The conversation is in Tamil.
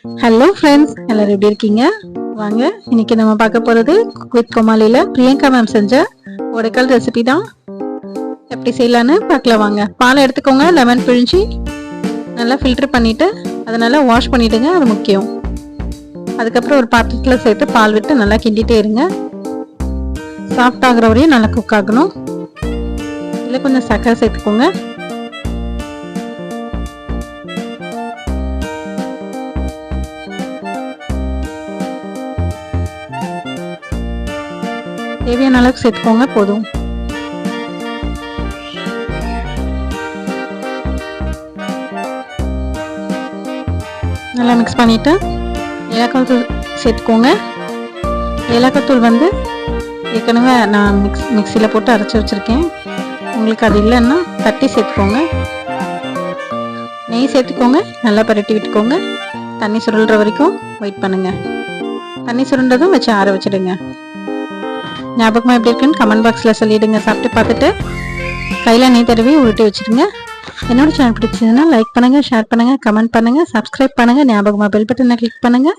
ஹலோ ஃப்ரெண்ட்ஸ், எல்லாரும் எப்படி இருக்கீங்க? வாங்க, இன்னைக்கு நம்ம பார்க்க போகிறது குக் வித் கோமாளியில் பிரியங்கா மேம் செஞ்ச உடைக்கால் ரெசிபி தான். எப்படி செய்யலான்னு பார்க்கலாம் வாங்க. பால் எடுத்துக்கோங்க, லெமன் பிழிஞ்சி நல்லா ஃபில்டர் பண்ணிவிட்டு அதை நல்லா வாஷ் பண்ணிவிடுங்க, அது முக்கியம். அதுக்கப்புறம் ஒரு பாத்திரத்தில் சேர்த்து பால் விட்டு நல்லா கிண்டிகிட்டே இருங்க. சாஃப்ட் ஆகிற வரையும் நல்லா குக் ஆகணும். இல்லை கொஞ்சம் சர்க்கரை சேர்த்துக்கோங்க. தேவையான அளவுக்கு சேர்த்துக்கோங்க, போதும். நல்லா மிக்ஸ் பண்ணிவிட்டு ஏலக்காய் தூள் சேர்த்துக்கோங்க. ஏலக்காய் தூள் வந்து ஏற்கனவே நான் மிக்சியில் போட்டு அரைச்சி வச்சுருக்கேன். உங்களுக்கு அது இல்லைன்னா தட்டி சேர்த்துக்கோங்க. நெய் சேர்த்துக்கோங்க, நல்லா பரட்டி விட்டுக்கோங்க. தண்ணி சுருள்ற வரைக்கும் வெயிட் பண்ணுங்கள். தண்ணி சுருண்டதும் வச்சு ஆற வச்சுடுங்க. ஞாபகமாக எப்படி இருக்குன்னு கமெண்ட் பாக்ஸில் சொல்லிவிடுங்க. சாப்பிட்டு பார்த்துட்டு கையில் நெய் தடவி உருட்டி வச்சுடுங்க. என்னோட சேனல் பிடிச்சதுன்னா லைக் பண்ணுங்கள், ஷேர் பண்ணுங்கள், கமெண்ட் பண்ணுங்கள், சப்ஸ்கிரைப் பண்ணுங்கள். ஞாபகமாக பெல் பட்டனை கிளிக் பண்ணுங்கள்.